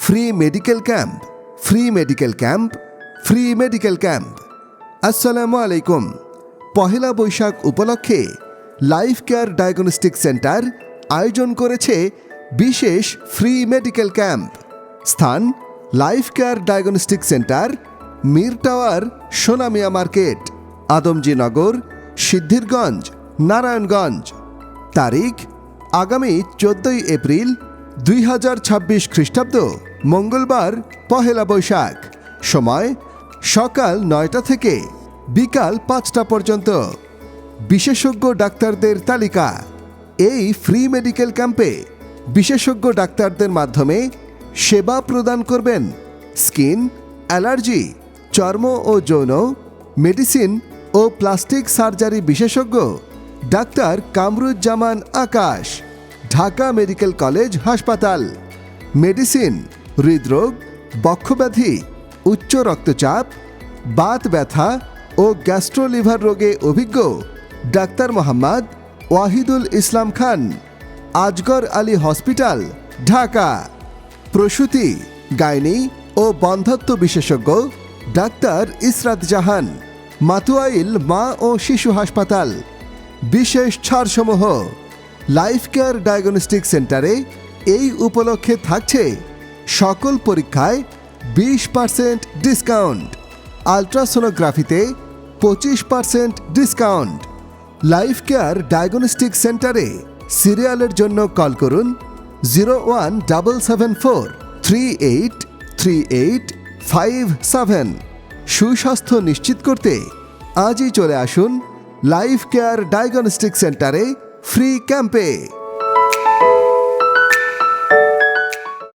Free medical camp, free medical camp, free medical camp. আসসালামু আলাইকুম। পহেলা বৈশাখ উপলক্ষে লাইফ কেয়ার ডায়াগনস্টিক সেন্টার আয়োজন করেছে বিশেষ ফ্রি মেডিকেল ক্যাম্প। স্থান Life Care Diagnostic Centre, Mir Tower, Sonamia Market, Adamjinagar, Siddhirganj, Narayanganj. তারিখ আগামী 14 এপ্রিল 2026 খ্রিস্টাব্দ, মঙ্গলবার, পহেলা বৈশাখ। সময় সকাল 9টা থেকে বিকাল 5টা পর্যন্ত। বিশেষজ্ঞ ডাক্তারদের তালিকা। এই ফ্রি মেডিকেল ক্যাম্পে বিশেষজ্ঞ ডাক্তারদের মাধ্যমে সেবা প্রদান করবেন স্কিন, অ্যালার্জি, চর্ম ও যৌন, মেডিসিন ও প্লাস্টিক সার্জারি বিশেষজ্ঞ ডাক্তার কামরুজ্জামান আকাশ, ঢাকা মেডিকেল কলেজ হাসপাতাল। মেডিসিন, হৃদরোগ, বক্ষব্যাধি, উচ্চ রক্তচাপ, বাত ব্যথা ও গ্যাস্ট্রোলিভার রোগে অভিজ্ঞ ডাক্তার মোহাম্মদ ওয়াহিদুল ইসলাম খান, আজগর আলী হসপিটাল, ঢাকা। প্রসূতি, গাইনি ও বন্ধ্যত্ব বিশেষজ্ঞ ডাক্তার ইসরাত জাহান, মাতুয়াইল মা ও শিশু হাসপাতাল। বিশেষ ছাড়সমূহ। লাইফ কেয়ার ডায়াগনস্টিক সেন্টারে এই উপলক্ষে থাকছে সকল পরীক্ষায় 20% ডিসকাউন্ট, আলট্রাসোনোগ্রাফিতে 25% ডিসকাউন্ট। লাইফ কেয়ার ডায়াগনস্টিক সেন্টারে সিরিয়ালের জন্য কল করুন 01774 383857। সুস্বাস্থ্য নিশ্চিত করতে আজই চলে আসুন লাইফ কেয়ার ডায়াগনস্টিক সেন্টারে ফ্রি ক্যাম্পে।